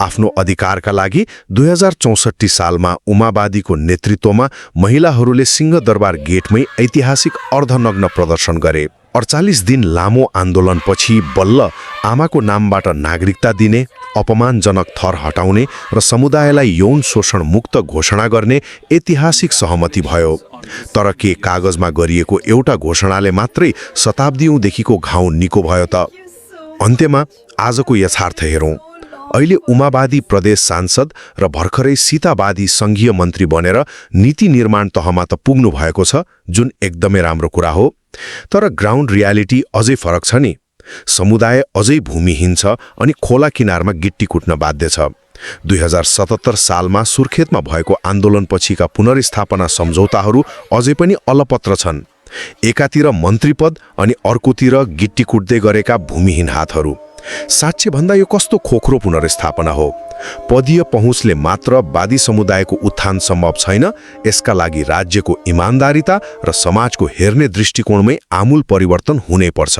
आफ्नो अधिकारका लागि 2064 सालमा उमावादीको नेतृत्वमा महिलाहरूले सिंहदरबार गेटमै ऐतिहासिक अर्धनग्न प्रदर्शन गरे। 48 दिन लामो आन्दोलनपछि बल्ल आमाको नामबाट नागरिकता दिने, अपमानजनक थर हटाउने र समुदायलाई यौन शोषण मुक्त घोषणा गर्ने ऐतिहासिक सहमति भयो। तर के कागजमा गरिएको एउटा घोषणाले मात्रै शताब्दीौँदेखिको घाउ निको भयो त? अन्त्यमा आजको यथार्थ हेरौँ। अहिले उमावादी प्रदेश सांसद र भर्खरै सीतावादी सङ्घीय मन्त्री बनेर नीति निर्माण तहमा त पुग्नु भएको छ, जुन एकदमै राम्रो कुरा हो। तर ग्राउन्ड रियालिटी अझै फरक छ नि। समुदाय अझै भूमिहीन छ अनि खोला किनारमा गिट्टी कुट्न बाध्य छ। 2077 सालमा सुर्खेतमा भएको आन्दोलनपछिका पुनर्स्थापना सम्झौताहरू अझै पनि अलपत्र छन्। एकातिर मन्त्रीपद अनि अर्कोतिर गिट्टी कुट्दै गरेका भूमिहीन हातहरू। साँच्चै भन्दा यो कस्तो खोक्रो पुनर्स्थापना हो? पदीय पहुँचले मात्र वादी समुदायको उत्थान सम्भव छैन। यसका लागि राज्यको इमान्दारिता र समाजको हेर्ने दृष्टिकोणमै आमूल परिवर्तन हुनै पर्छ।